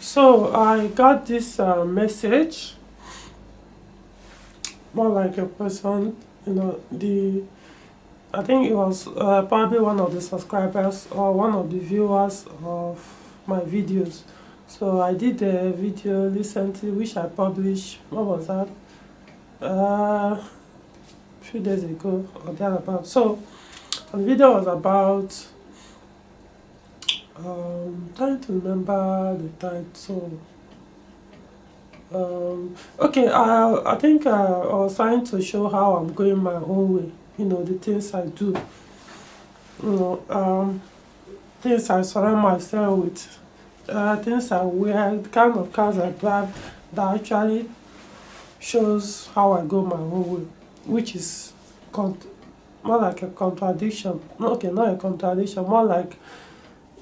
So I got this message, more like a person, the I think it was probably one of the subscribers or one of the viewers of my videos. So I did a video recently which I published. What was that? A few days ago or thereabout. So the video was about trying to remember the title. Okay, I think I was trying to show how I'm going my own way. The things I do. Things I surround myself with. Things I wear, the kind of cars I drive that actually shows how I go my own way, which is more like a contradiction. Okay, not a contradiction, more like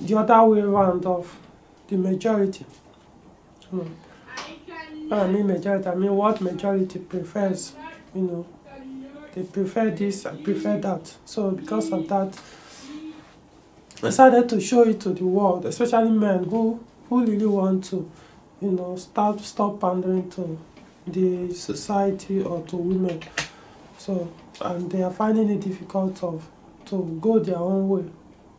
the other way around of the majority. When I mean majority, I mean what majority prefers. They prefer this, I prefer that. So because of that, I decided to show it to the world, especially men who really want to, stop pandering to the society or to women. So, and they are finding it difficult to go their own way,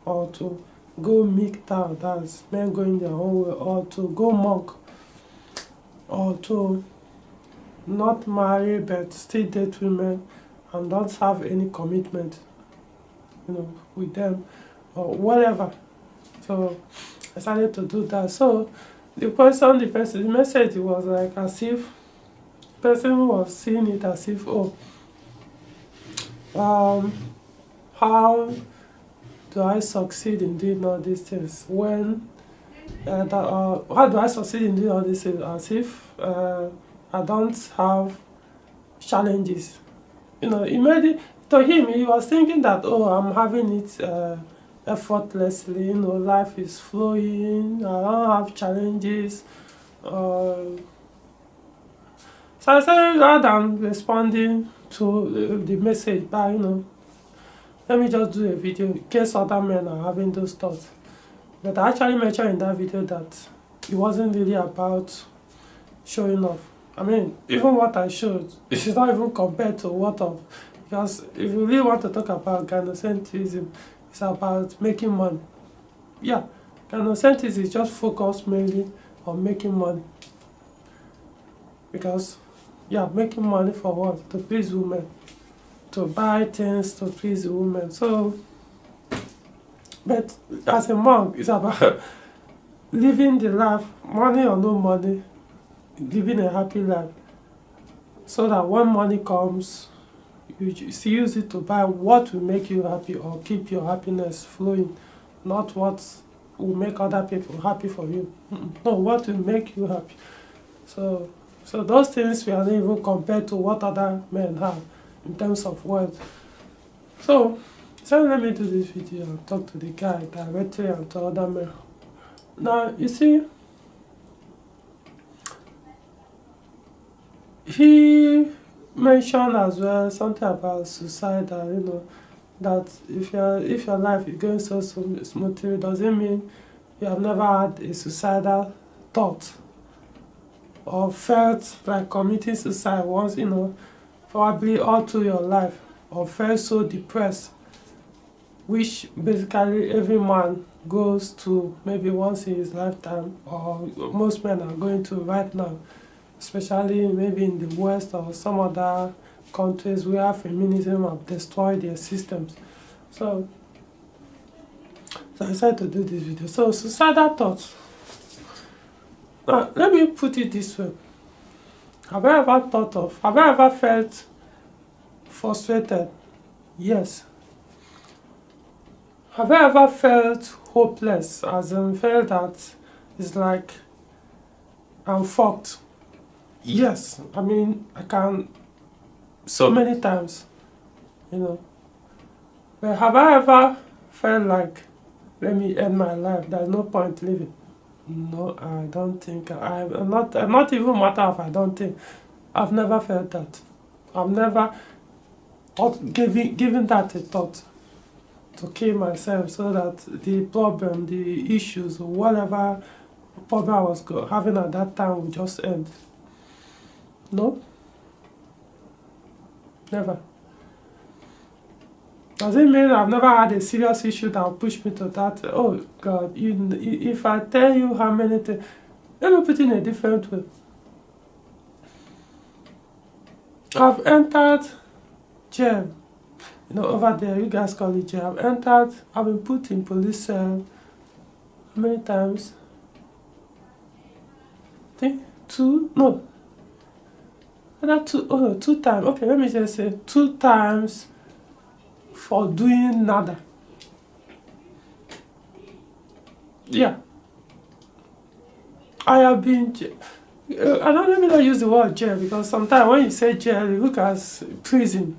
or to go MGTOW, that's men going their own way, or to go monk, or to not marry but still date women and don't have any commitment, with them or whatever. So I decided to do that. So the message was like as if the person was seeing it as if, how do I succeed in doing all these things when how do I succeed in doing all these things as if I don't have challenges. He made it to him. He was thinking that, I'm having it effortlessly. Life is flowing. I don't have challenges. So I said, rather than responding to the message by, let me just do a video in case other men are having those thoughts. But I actually mentioned in that video that it wasn't really about showing off. I mean, even what I showed, it is not even compared to what of. Because if you really want to talk about gynocentrism, it's about making money. Yeah, gynocentrism is just focused mainly on making money. Because, making money for what? To please women. To buy things to please the women. So, but as a monk, it's about living the life, money or no money, living a happy life, so that when money comes, you just use it to buy what will make you happy or keep your happiness flowing, not what will make other people happy for you. No, what will make you happy. So those things we are not even compared to what other men have in terms of wealth. So let me do this video and talk to the guy directly and to other men. Now you see, he mentioned as well something about suicidal, that if your life is going so smoothly, doesn't mean you have never had a suicidal thought or felt like committing suicide once, probably all through your life, or felt so depressed, which basically every man goes to maybe once in his lifetime, or most men are going to right now, especially maybe in the West or some other countries where feminism have destroyed their systems. So I decided to do this video. So suicidal thoughts. Now, let me put it this way. Have I ever felt frustrated? Yes. Have I ever felt hopeless, as in felt that it's like I'm fucked? Yes. I mean, I can so many times, But have I ever felt like, let me end my life, there's no point living? No, I don't think. I'm not even matter if I don't think. I've never felt that. I've never given that a thought to kill myself, so that the problem, the issues, whatever problem I was having at that time would just end. No, never. Does it mean I've never had a serious issue that will push me to that? Oh God, if I tell you how many things, let me put it in a different way. I've entered jail. Over there, you guys call it jail. I've been put in police cell how many times? I think two, no. Two times. Okay, let me just say 2 times for doing nada. Yeah. I have been I don't let me not use the word jail, because sometimes when you say jail, you look at prison,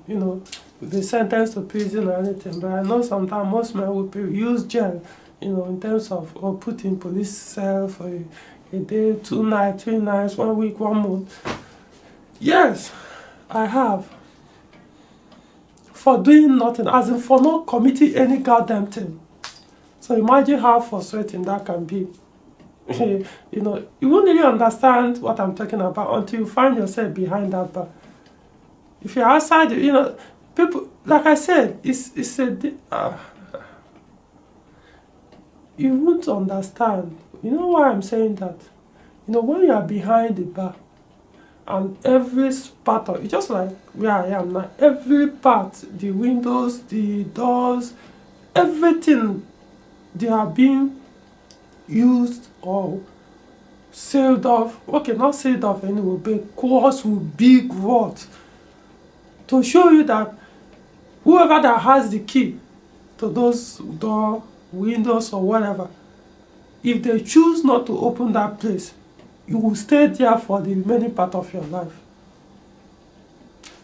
the sentence to prison or anything. But I know sometimes most men will use jail, in terms of put in police cell for a day, 2 nights, 3 nights, 1 week, 1 month. Yes, I have. For doing nothing, as in for not committing any goddamn thing. So imagine how frustrating that can be. You won't really understand what I'm talking about until you find yourself behind that bar. If you're outside, people, like I said, it's you won't understand. You know why I'm saying that? When you are behind the bar, and every part of it, just like where I am now, every part, the windows, the doors, everything, they are being used or sealed off. Okay, not sealed off anyway, but closed with big rods to show you that whoever that has the key to those door, windows or whatever, if they choose not to open that place, you will stay there for the remaining part of your life.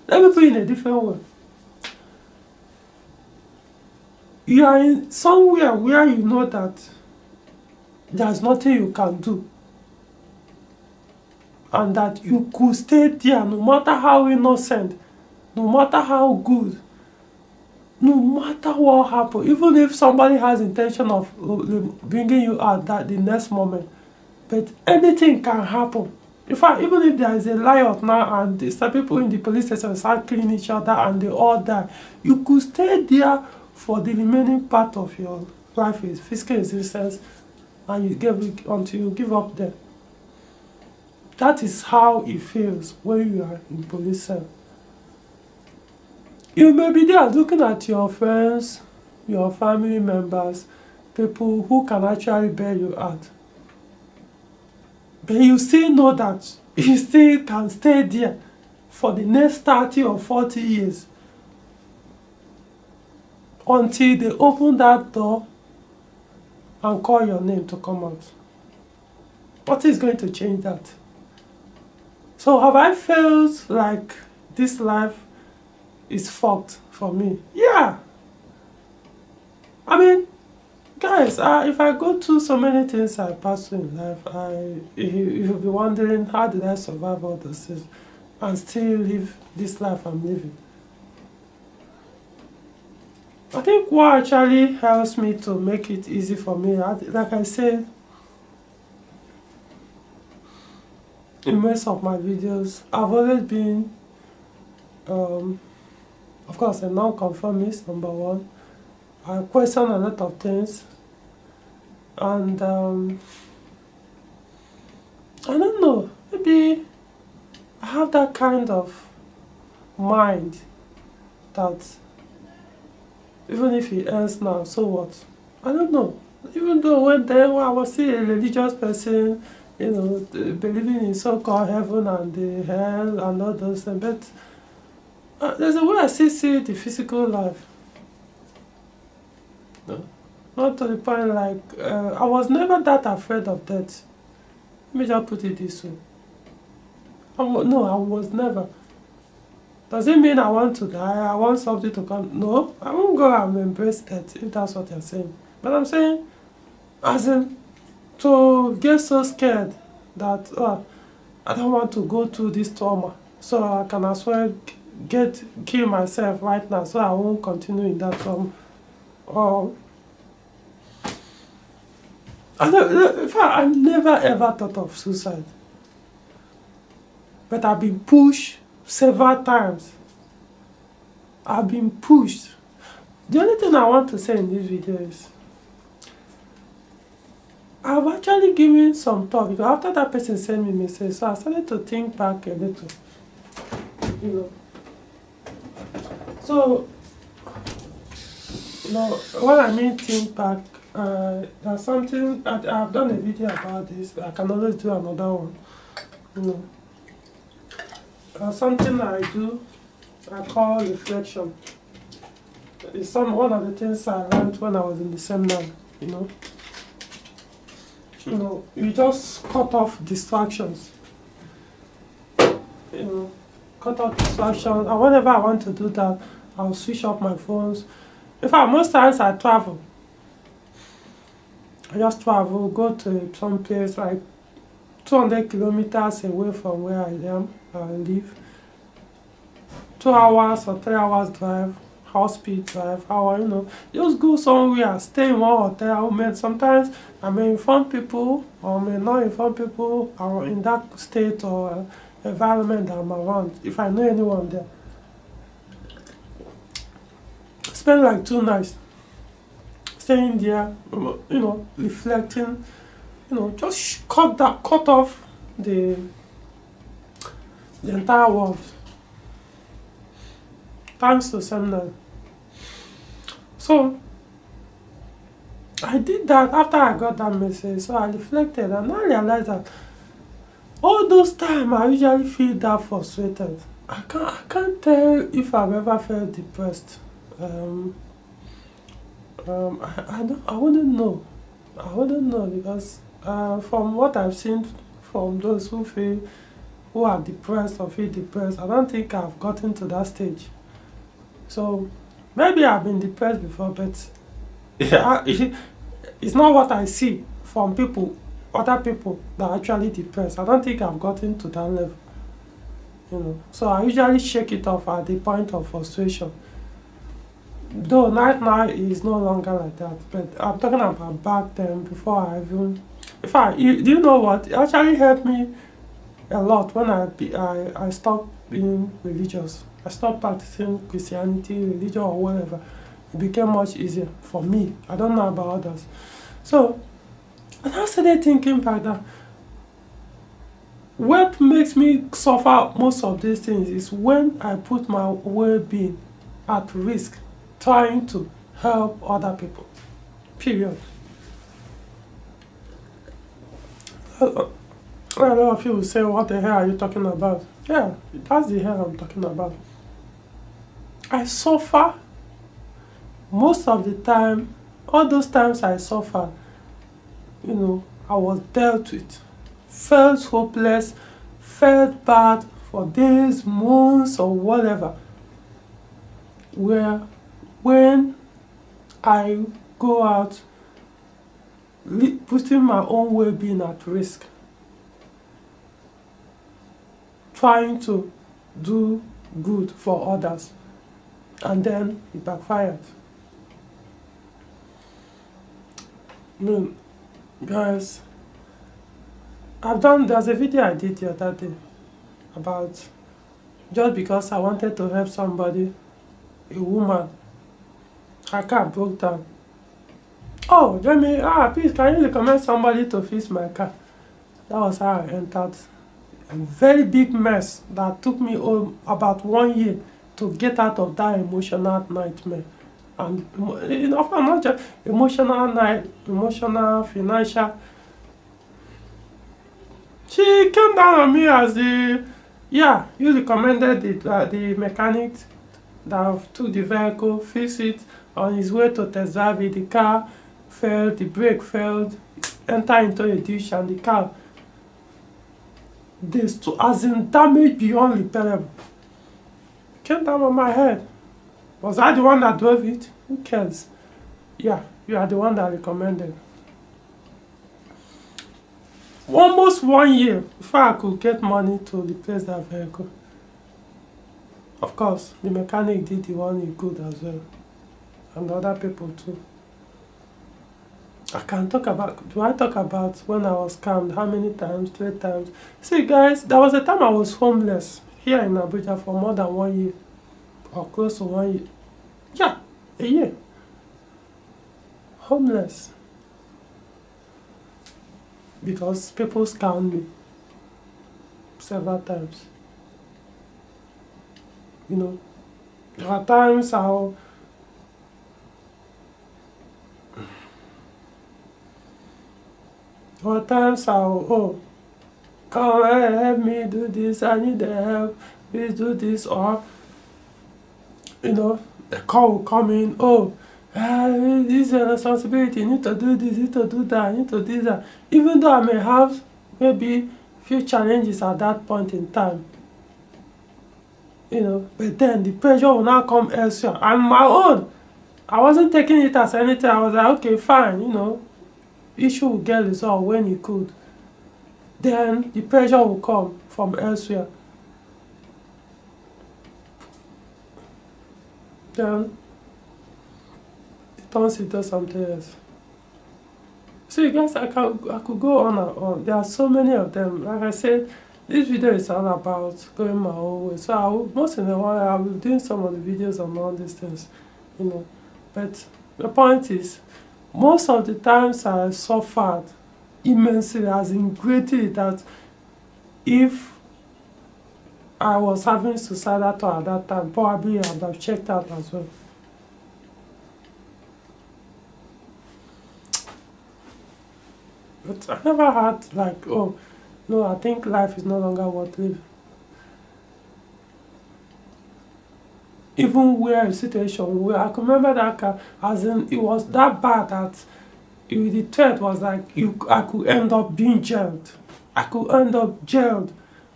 Let me put it in a different way. You are in somewhere where you know that there's nothing you can do, and that you could stay there no matter how innocent, no matter how good, no matter what happens. Even if somebody has intention of bringing you out that the next moment, but anything can happen. In fact, even if there is a riot now and some people in the police station start killing each other and they all die, you could stay there for the remaining part of your life, physical existence, and until you give up there. That is how it feels when you are in police cell. You may be there looking at your friends, your family members, people who can actually bail you out. But you still know that you still can stay there for the next 30 or 40 years until they open that door and call your name to come out. What is going to change that? So have I felt like this life is fucked for me? Yeah. I mean, guys, if I go through so many things I pass through in life, you'll be wondering, how did I survive all those things and still live this life I'm living? I think what actually helps me to make it easy for me, like I said in most of my videos, I've always been, of course, a non-conformist, number one. I question a lot of things, and I don't know, maybe I have that kind of mind that even if it ends now, so what? I don't know. Even though when I was still a religious person, believing in so-called heaven and the hell and all those things, but there's a way I still see the physical life. No? Not to the point like, I was never that afraid of death. Let me just put it this way. No, I was never. Does it mean I want to die? I want something to come? No, I won't go and embrace death, if that's what you're saying. But I'm saying, as in, to get so scared that I don't want to go through this trauma, so I can as well kill myself right now, so I won't continue in that trauma. Or In fact, I never ever thought of suicide. But I've been pushed several times. I've been pushed. The only thing I want to say in this video is I've actually given some thought because after that person sent me a message, so I started to think back a little. You know. So, you know, when I mean think back, there's something I've done a video about this, but I can always do another one. You know, something I do, I call reflection. It's one of the things I learned when I was in the seminar. You know, you just cut off distractions. You know, cut off distractions, and whenever I want to do that, I'll switch off my phones. In fact, most times I travel. I just travel, go to some place like 200 kilometers away from where I live. 2 hours or 3 hours drive, house speed drive, hour, you know, just go somewhere, stay in one hotel. Sometimes I may inform people or may not inform people or in that state or environment that I'm around, if I know anyone there. Spend like 2 nights staying there, you know, reflecting, you know, just cut off the entire world. Thanks to seminar. So I did that after I got that message. So I reflected and I realized that all those times I usually feel that frustrated. I can't tell if I've ever felt depressed. I wouldn't know. I wouldn't know because from what I've seen from those who are depressed or feel depressed, I don't think I've gotten to that stage. So maybe I've been depressed before, but it's not what I see from other people that are actually depressed. I don't think I've gotten to that level. You know, so I usually shake it off at the point of frustration. Though right now is no longer like that, but I'm talking about back then before I even. In fact, do you know what? It actually helped me a lot when I stopped being religious. I stopped practicing Christianity, religion, or whatever. It became much easier for me. I don't know about others. So I started thinking back that what makes me suffer most of these things is when I put my well-being at risk trying to help other people. Period. A lot of you will say, what the hell are you talking about? Yeah, that's the hell I'm talking about. I suffer most of the time. All those times I suffer, you know, I was dealt with, felt hopeless, felt bad for days, months, or whatever. Where when I go out putting my own well-being at risk, trying to do good for others, and then it backfired. Guys, there's a video I did the other day about just because I wanted to help somebody, a woman, her car broke down. Oh, Jamie, please, can you recommend somebody to fix my car? That was how I entered a very big mess that took me about 1 year to get out of that emotional nightmare. And you know, not just emotional, financial. She came down on me as you recommended the mechanic that took the vehicle, fixed it on his way to test drive it. The car failed, the brake failed, entered into a ditch, and the car as in damage beyond repairable. Came down on my head. Was I the one that drove it? Who cares? Yeah, you are the one that recommended. Almost 1 year before I could get money to replace that vehicle. Of course, the mechanic did the one he could as well. And other people too. I can talk about, do I talk about when I was scammed? How many times? 3 times. See, guys, there was a time I was homeless here in Abuja for more than 1 year, or close to 1 year. Yeah, a year. Homeless. Because people scammed me several times. You know, there are times oh, come and help me do this, I need the help, please do this, or, you know, the call will come in, oh, this is a responsibility, you need to do this, you need to do that, you need to do that. Even though I may have maybe few challenges at that point in time, you know, but then the pressure will now come elsewhere. I'm my own. I wasn't taking it as anything. I was like, okay, fine, you know, issue will get resolved when it could. Then the pressure will come from elsewhere. Then it turns into something else. See, guys, I could go on and on. There are so many of them. Like I said, this video is all about going my own way. So most in a while I will be doing some of the videos on all these things, you know. But the point is, most of the times I suffered immensely, as in greatly, that if I was having suicidal thought at that time, probably I would have checked out as well. But I never had like, oh, no, I think life is no longer worth living. Even where a situation where I can remember that as in it was that bad that the threat was like I could end up being jailed. I could end up jailed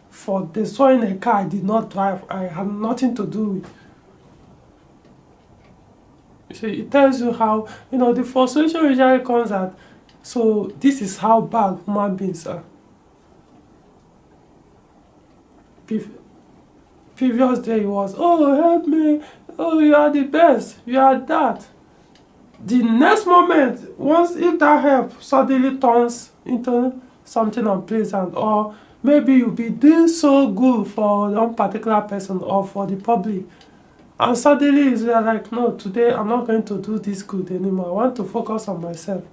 for destroying a car I did not drive. I had nothing to do with. So it tells you how, you know, the frustration usually comes at, so this is how bad human beings are. Previous day was, oh, help me, oh, you are the best, you are that. The next moment, once if that help suddenly turns into something unpleasant, or maybe you'll be doing so good for one particular person or for the public, and suddenly it's like, no, today I'm not going to do this good anymore, I want to focus on myself.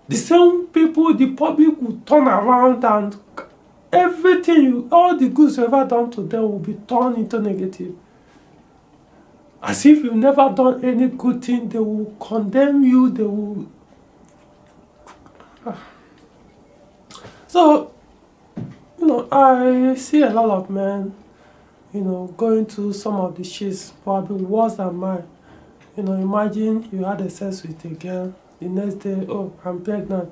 The same people, the public will turn around and everything, all the goods you ever done to them will be turned into negative. As if you've never done any good thing, they will condemn you, they will... So, you know, I see a lot of men, you know, going through some of the shits probably worse than mine. You know, imagine you had a sex with a girl, the next day, oh, I'm pregnant.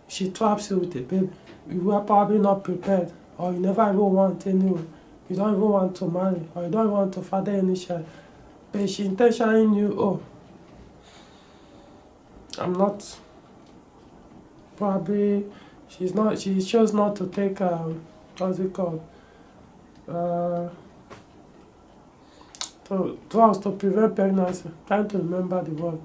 She traps you with a baby. You were probably not prepared, or you never even want anyone. You don't even want to marry, or you don't want to father any child. But she intentionally knew, oh, I'm not, probably, she chose not to take, what's it called? Drugs to prevent pregnancy. Trying to remember the word,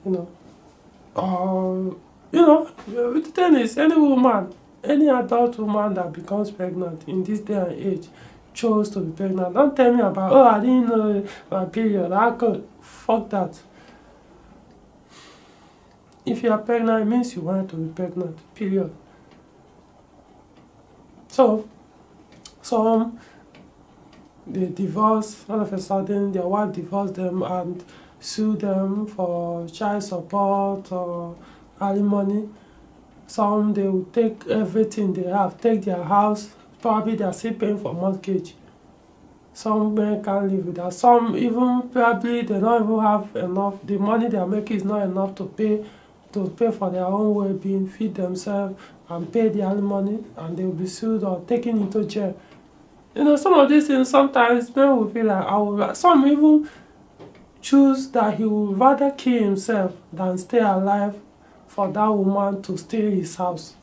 you know. You know, the thing is, any woman, any adult woman that becomes pregnant in this day and age chose to be pregnant. Don't tell me about, oh, I didn't know my period. I could, fuck that. If you are pregnant, it means you wanted to be pregnant, period. So, some, they divorce, all of a sudden their wife divorced them and sue them for child support or alimony. Some, they will take everything they have, take their house, probably they are still paying for mortgage. Some men can't live with that. Some even probably they don't even have enough, the money they are making is not enough to pay for their own well-being, feed themselves and pay the alimony, and they will be sued or taken into jail. You know, some of these things, sometimes men will feel like, some even choose that he would rather kill himself than stay alive for that woman to steal his house.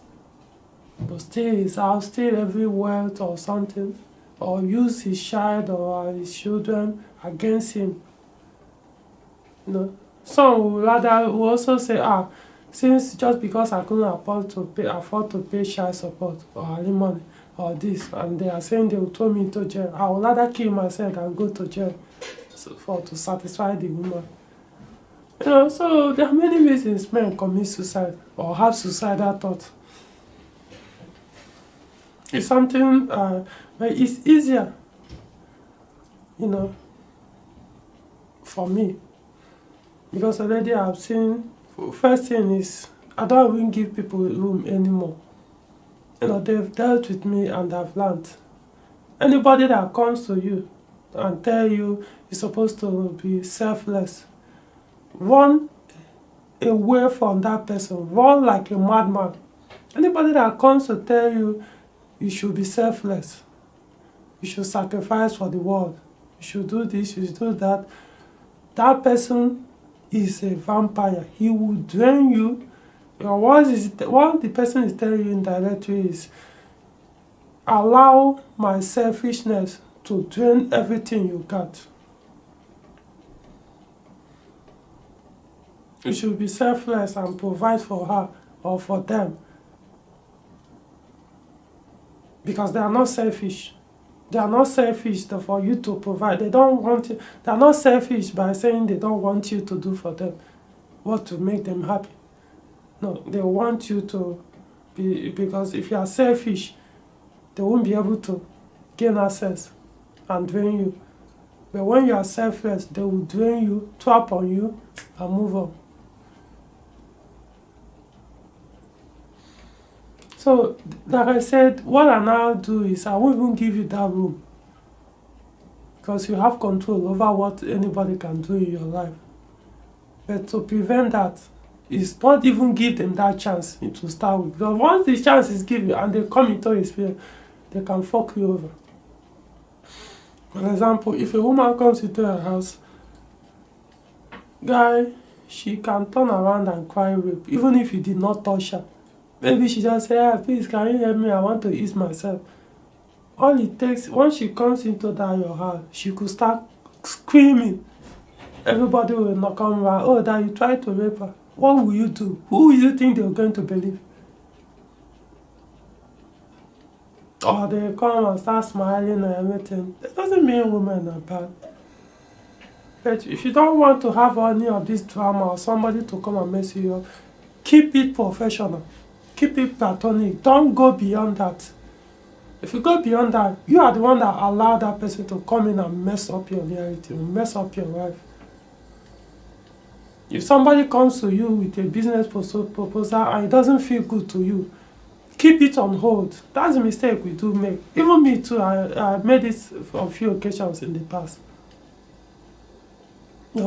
To steal his house, steal every wealth or something, or use his child or his children against him. You know, Some will also say, since just because I couldn't afford to pay child support or alimony or this, and they are saying they will throw me into jail, I would rather kill myself than go to jail to satisfy the woman. So there are many reasons men commit suicide or have suicidal thoughts. It's something, but it's easier, for me, because already I've seen. First thing is, I don't even give people room anymore. They've dealt with me and I've learned. Anybody that comes to you and tell you you're supposed to be selfless, run away from that person. Run like a madman. Anybody that comes to tell you you should be selfless, you should sacrifice for the world, you should do this, you should do that, that person is a vampire. He will drain you. What the person is telling you indirectly is, allow my selfishness to drain everything you got. You should be selfless and provide for her or for them, because they are not selfish. They are not selfish for you to provide. They don't want you. They are not selfish by saying they don't want you to do for them what to make them happy. No, they want you to be, because if you are selfish, they won't be able to gain access and drain you. But when you are selfless, they will drain you, trap on you, and move on. So, like I said, what I now do is I won't even give you that room, because you have control over what anybody can do in your life. But to prevent that is not even give them that chance to start with. Because once the chance is given and they come into a spirit, they can fuck you over. For example, if a woman comes into your house, guy, she can turn around and cry rape, even if you did not touch her. Maybe she just say, please, can you help me? I want to ease myself. All it takes, once she comes into that your house, she could start screaming. Everybody will not come around. That you tried to rape her. What will you do? Who will you think they're going to believe? Or they come and start smiling and everything. It doesn't mean women are bad. But if you don't want to have any of this drama or somebody to come and mess you up, keep it professional. Keep it platonic. Don't go beyond that. If you go beyond that, you are the one that allowed that person to come in and mess up your reality, mess up your life. If somebody comes to you with a business proposal and it doesn't feel good to you, keep it on hold. That's a mistake we do make. Even me too, I made it on a few occasions in the past.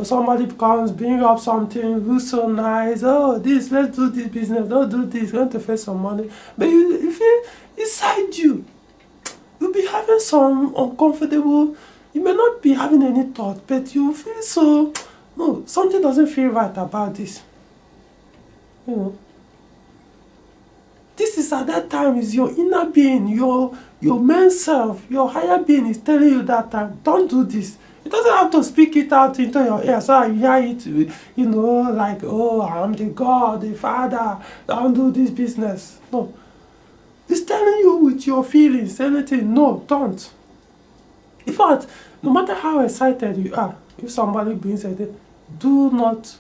Somebody comes, bring up something, who's so nice, let's do this business, don't do this, going to face some money. But you feel inside you'll be having some uncomfortable, you may not be having any thought, but you feel so, no, something doesn't feel right about this. This is at that time is your inner being, your main self, your higher being is telling you that time, don't do this. It doesn't have to speak it out into your ear so you hear it, like, I'm the God, the Father, don't do this business. No. It's telling you with your feelings, anything, no, don't. In fact, no matter how excited you are, if somebody brings a thing, do not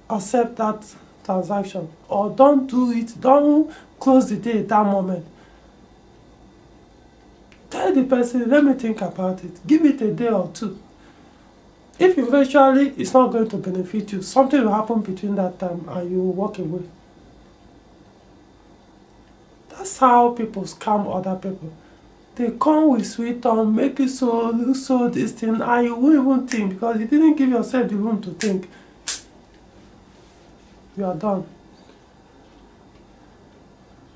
accept that transaction, or don't do it, don't close the day at that moment. Tell the person, let me think about it. Give it a day or two. If eventually it's not going to benefit you, something will happen between that time and you will walk away. That's how people scam other people. They come with sweet tongue, make you so this thing, and you won't even think because you didn't give yourself the room to think. You are done.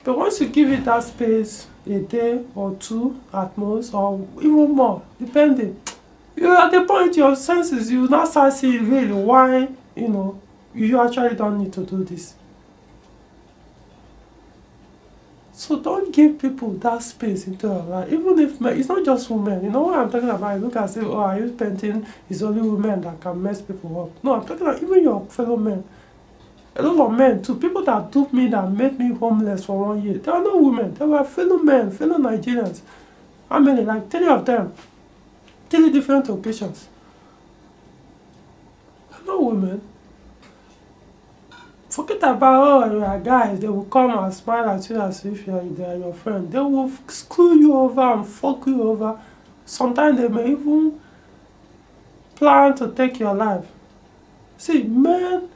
But once you give it that space, a day or two at most, or even more, depending, you're at the point your senses, you now start seeing really why, you actually don't need to do this. So don't give people that space into your life. Even if it's not just women. You know what I'm talking about? I look and say, oh, are you painting? It's only women that can mess people up. No, I'm talking about even your fellow men. A lot of men too. People that duped me, that made me homeless for 1 year. They are not women. They were fellow men, fellow Nigerians. How many? Like 3 of them. 3 different occasions. They're not women. Forget about, oh, you are guys. They will come and smile at you as if they are your friend. They will screw you over and fuck you over. Sometimes they may even plan to take your life. See, men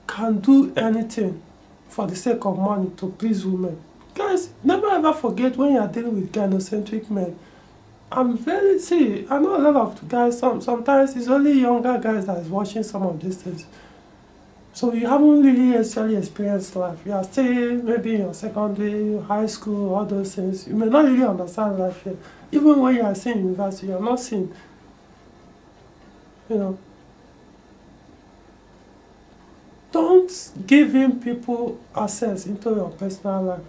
can do anything for the sake of money to please women. Guys, never ever forget when you are dealing with gynocentric men. I know a lot of guys, sometimes it's only younger guys that is watching some of these things. So you haven't really actually experienced life. You are still maybe in your secondary, high school, all those things. You may not really understand life yet. Even when you are seeing university, you are not seeing, you know. Don't give in people access into your personal life.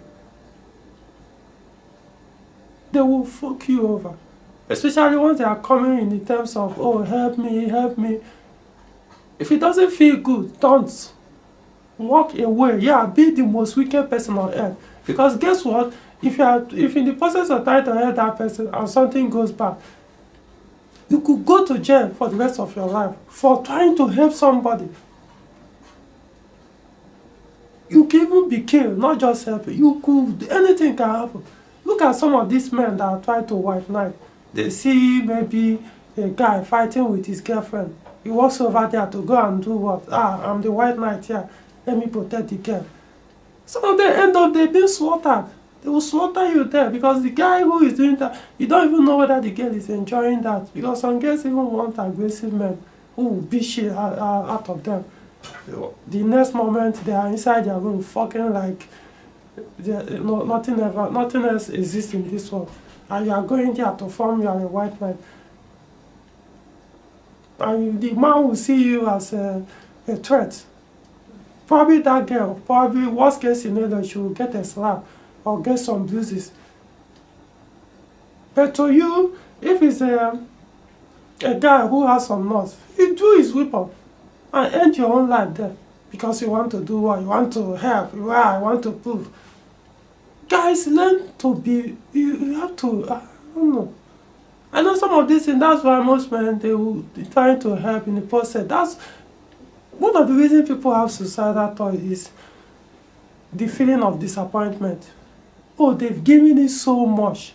They will fuck you over. Especially once they are coming in terms of, oh, help me, help me. If it doesn't feel good, don't. Walk away. Yeah, be the most wicked person on earth. Because guess what? If in the process of trying to help that person and something goes bad, you could go to jail for the rest of your life for trying to help somebody. You can even be killed, not just help. Anything can happen. Look at some of these men that are trying to white knight. They see maybe a guy fighting with his girlfriend. He walks over there to go and do what? I'm the white knight here. Let me protect the girl. Some of them end up being slaughtered. They will slaughter you there because the guy who is doing that, you don't even know whether the girl is enjoying that. Because some girls even want aggressive men who will beat shit out of them. The next moment they are inside their room fucking like nothing else exists in this world. And you are going there to form you are a white knight. And the man will see you as a threat. Probably that girl, worst case scenario, she will get a slap or get some bruises. But to you, if it's a guy who has some nuts, you do his weapon and end your own life there. Because you want to do what? You want to help. I want to prove. Guys, learn to be, you have to, I don't know. I know some of these things, that's why most men, they will be trying to help in the process. That's one of the reasons people have suicidal thoughts is the feeling of disappointment. Oh, they've given it so much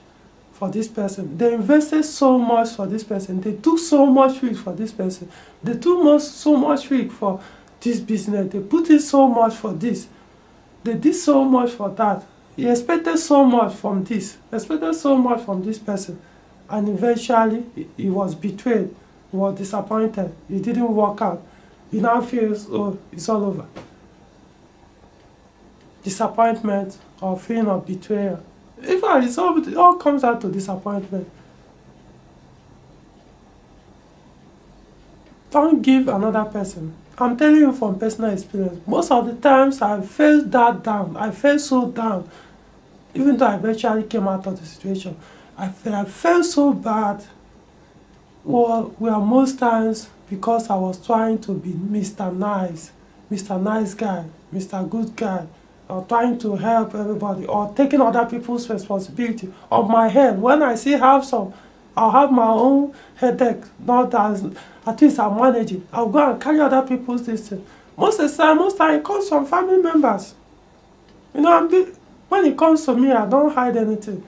for this person. They invested so much for this person. They took so much risk for this person. They took so much risk for this business. They put in so much for this. They did so much for that. He expected so much from this. Expected so much from this person. And eventually, he was betrayed. He was disappointed. It didn't work out. He now feels, oh, it's all over. Disappointment or feeling of betrayal. In fact, it all comes out to disappointment. Don't give another person. I'm telling you from personal experience. Most of the times I felt that down. I felt so down. Even though I eventually came out of the situation. I felt so bad. Well, most times because I was trying to be Mr. Nice Guy, Mr. Good Guy, or trying to help everybody, or taking other people's responsibility on my head. When I still have some, I'll have my own headache, not as, at least I'll manage it. I'll go and carry other people's distance. Most of the time it comes from family members. You know, when it comes to me, I don't hide anything.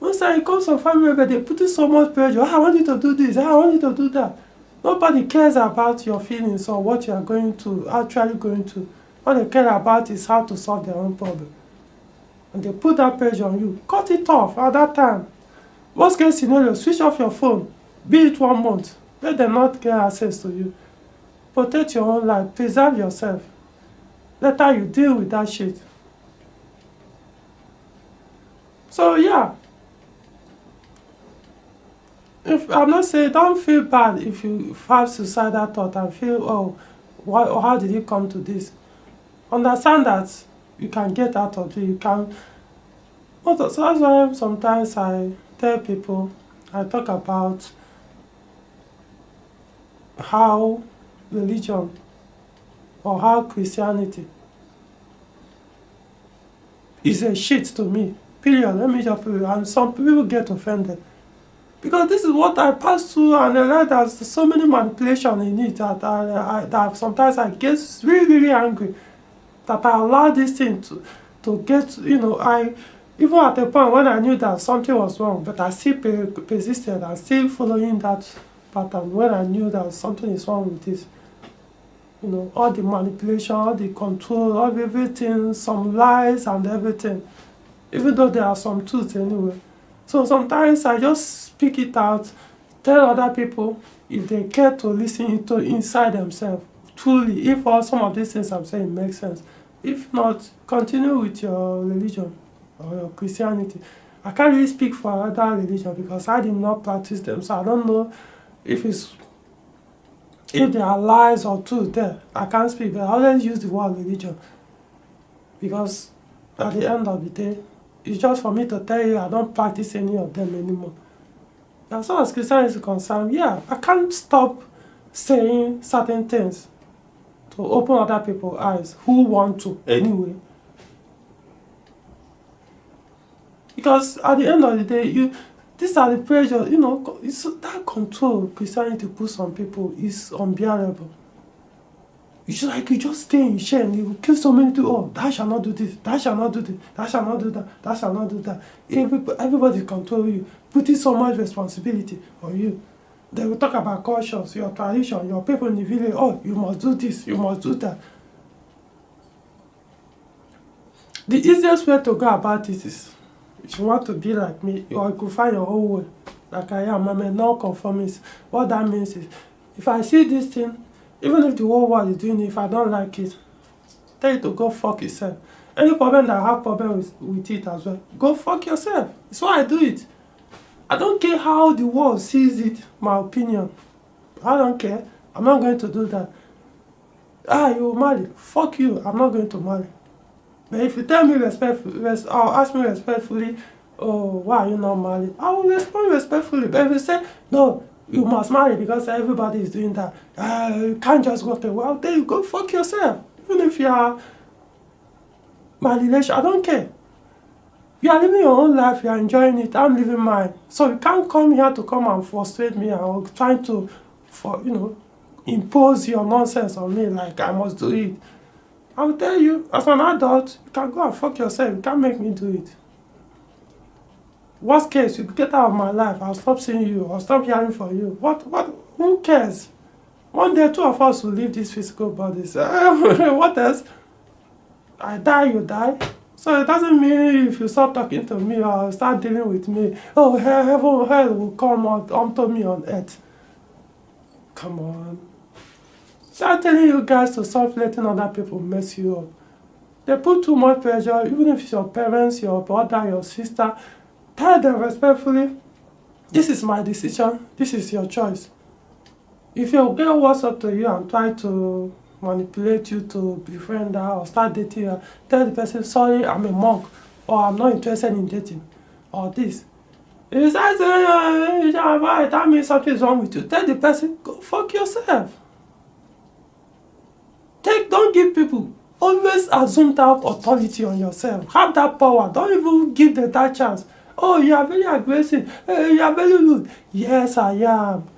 Most time it comes from family members, they put in so much pressure. I want you to do this, I want you to do that. Nobody cares about your feelings or what you are actually going to. What they care about is how to solve their own problem. And they put that pressure on you. Cut it off at that time. Worst case scenario, switch off your phone. Be it 1 month. Let them not get access to you. Protect your own life. Preserve yourself. Later you deal with that shit. So yeah. I'm not saying don't feel bad if you have suicidal thought and feel, oh, how did it come to this? Understand that you can get out of it. So that's why sometimes I tell people, I talk about how religion or how Christianity is a shit to me. Period. Let me just put it. And some people get offended. Because this is what I passed through, and I realize there's so many manipulation in it that sometimes I get really, really angry that I allow this thing to get, even at a point when I knew that something was wrong, but I still persisted and still following that pattern when I knew that something is wrong with this. All the manipulation, all the control, all everything, some lies and everything, even though there are some truths anyway. So sometimes I just speak it out, tell other people if they care to listen to inside themselves, truly, if all some of these things I'm saying make sense. If not, continue with your religion or your Christianity. I can't really speak for other religion because I did not practice them, so I don't know if there are lies or truth there. I can't speak, but I always use the word religion because at the end of the day, it's just for me to tell you I don't practice any of them anymore. As far as Christianity is concerned, I can't stop saying certain things to open other people's eyes who want to anyway. Because at the end of the day, these are the pressure, it's that control Christianity puts on people is unbearable. You just stay in shame. You kill so many people. Oh, thou shall not do this. Thou shall not do this. Thou shall not do that. Thou shall not do that. Everybody control you, putting so much responsibility on you. They will talk about cultures, your tradition, your people in the village. Oh, you must do this. You must do that. The easiest way to go about it is, if you want to be like me, or you could find your own way, like I am. I'm a non-conformist. What that means is, if I see this thing, even if the whole world is doing it, if I don't like it, tell you to go fuck yourself. Any problem that I have problem with it as well, go fuck yourself. It's why I do it. I don't care how the world sees it, my opinion. I don't care. I'm not going to do that. You marry. Fuck you. I'm not going to marry. But if you tell me respectfully, or ask me respectfully, oh, why are you not married? I will respond respectfully. But if you say, no, you must marry because everybody is doing that, you can't just walk away, I'll tell you, go fuck yourself. Even if you are my relation, I don't care. You are living your own life, you are enjoying it, I'm living mine. So you can't come here to come and frustrate me or trying to, impose your nonsense on me like I must do it. I will tell you, as an adult, you can go and fuck yourself. You can't make me do it. Worst case, you get out of my life, I'll stop seeing you, I'll stop hearing from you. Who cares? One day, two of us will leave these physical bodies. What else? I die, you die. So it doesn't mean if you stop talking to me or start dealing with me, oh, heaven, hell will come out onto me on earth. Come on. Start telling you guys to stop letting other people mess you up. They put too much pressure, even if it's your parents, your brother, your sister. Tell them respectfully, this is my decision, this is your choice. If your girl walks up to you and try to manipulate you to befriend her or start dating her, tell the person, sorry, I'm a monk, or I'm not interested in dating, or this. If you start saying, that means something is wrong with you, tell the person, go fuck yourself. Don't give people, always assume that authority on yourself. Have that power, don't even give them that chance. Oh, you are very aggressive. You are very rude. Yes, I am.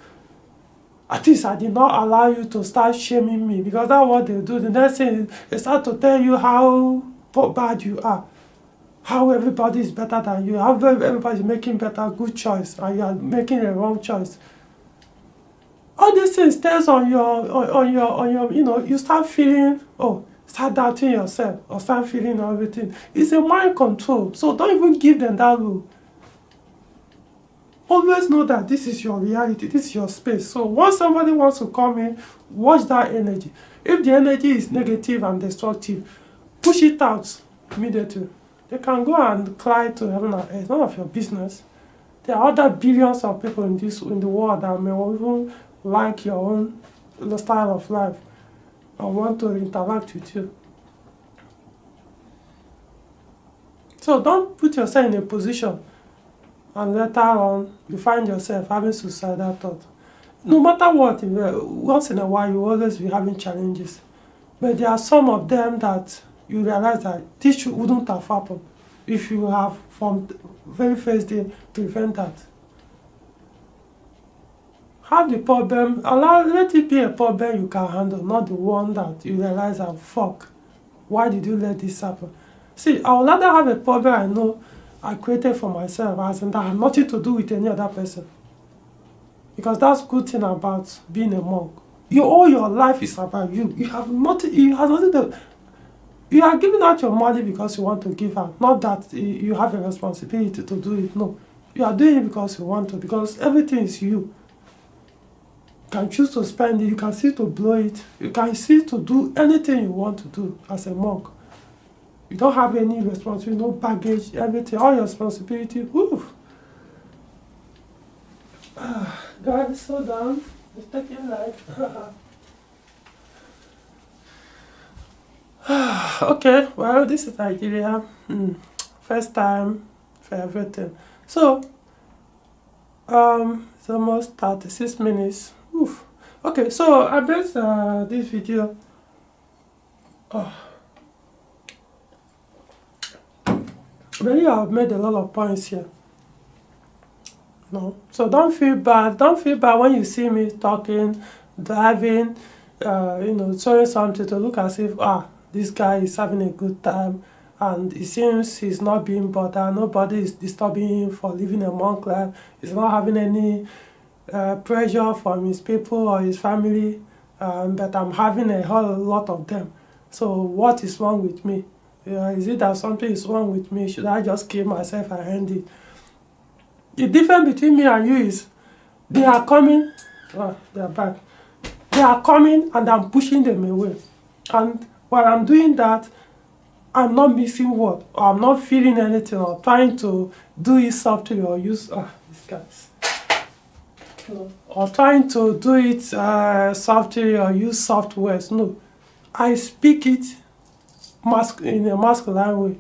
At least I did not allow you to start shaming me, because that's what they do. The next thing is they start to tell you how bad you are, how everybody is better than you, how everybody is making better, good choice, and you are making a wrong choice. All these things stays on your, you start feeling, start doubting yourself, or start feeling everything. It's a mind control, so don't even give them that rule. Always know that this is your reality, this is your space. So once somebody wants to come in, watch that energy. If the energy is negative and destructive, push it out immediately. They can go and cry to heaven and earth. It's none of your business. There are other billions of people in the world that may even like your own style of life and want to interact with you. So don't put yourself in a position and later on you find yourself having suicidal thoughts. No matter what, once in a while you always be having challenges. But there are some of them that you realize that this wouldn't have happened if you have from the very first day prevent that. Have the problem, let it be a problem you can handle, not the one that you realize that fuck, why did you let this happen? See, I would rather have a problem I know I created for myself, as in that has nothing to do with any other person. Because that's the good thing about being a monk. All your life is about you. You have nothing. You have nothing to. You are giving out your money because you want to give out, not that you have a responsibility to do it. No, you are doing it because you want to. Because everything is you. You can choose to spend it. You can choose to blow it. You can choose to do anything you want to do as a monk. You don't have any responsibility, no baggage, everything. All your responsibility. Woof. Guys, so done. It's taking life. Okay, well, this is Nigeria. First time for everything. So, it's almost 36 minutes. Oof. Okay, so I based this video. Really, I've made a lot of points here. No, so don't feel bad. Don't feel bad when you see me talking, driving, showing something to look as if this guy is having a good time, and it seems he's not being bothered. Nobody is disturbing him for living a monk life. He's not having any pressure from his people or his family. But I'm having a whole lot of them. So what is wrong with me? Is it that something is wrong with me? Should I just kill myself and end it? The difference between me and you is they are coming, they are back. They are coming and I'm pushing them away. And while I'm doing that, I'm not missing word, or I'm not feeling anything, or trying to do it softly or use, these guys. Or trying to do it softly or use soft words. No, I speak it in a masculine way.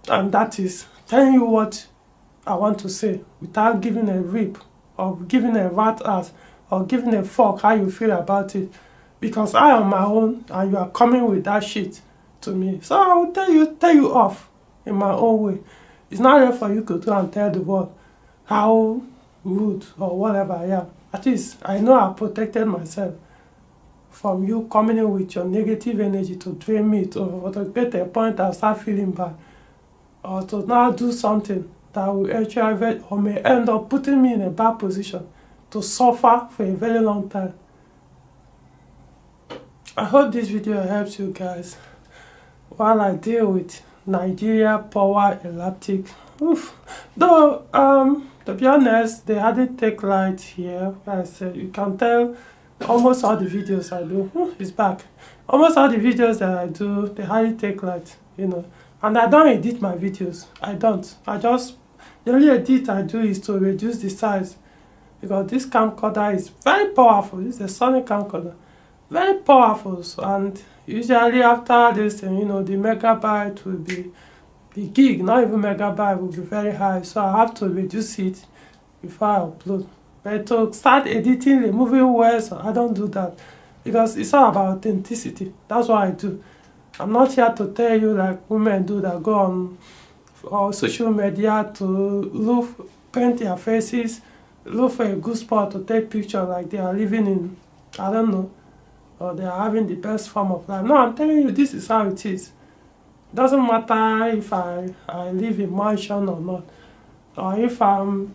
And that is telling you what I want to say without giving a rip or giving a rat ass or giving a fuck how you feel about it. Because I am my own and you are coming with that shit to me. So I will tell you off in my own way. It's not there for you to do and tell the world how rude or whatever I am. At least I know I protected myself from you coming in with your negative energy to drain me, to get a point I start feeling bad. Or to now do something that will actually or may end up putting me in a bad position to suffer for a very long time. I hope this video helps you guys while I deal with Nigeria power electric. Though to be honest, they hardly take light here. I said you can tell almost all the videos I do. It's back. Almost all the videos that I do, they hardly take light, And I don't edit my videos. I don't. The only edit I do is to reduce the size. Because this camcorder is very powerful. It's a Sony camcorder. Very powerful. And usually after this, the megabyte will be, the gig, not even megabyte, will be very high. So I have to reduce it before I upload. But to start editing, removing words, I don't do that. Because it's all about authenticity. That's what I do. I'm not here to tell you like women do that go on or social media to paint their faces, look for a good spot to take pictures like they are living in, I don't know, or they are having the best form of life. No, I'm telling you, this is how it is. It doesn't matter if I live in mansion or not, or if I'm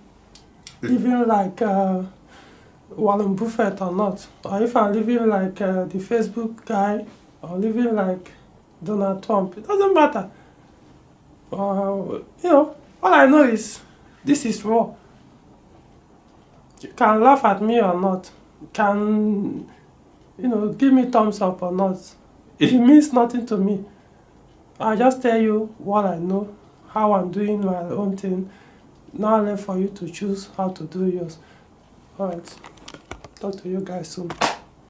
living like Warren Buffett or not, or if I'm living like the Facebook guy, or living like Donald Trump. It doesn't matter. All I know is this is raw. You can laugh at me or not. You can, give me thumbs up or not. It means nothing to me. I just tell you what I know, how I'm doing my own thing. Now left for you to choose how to do yours. Alright. Talk to you guys soon.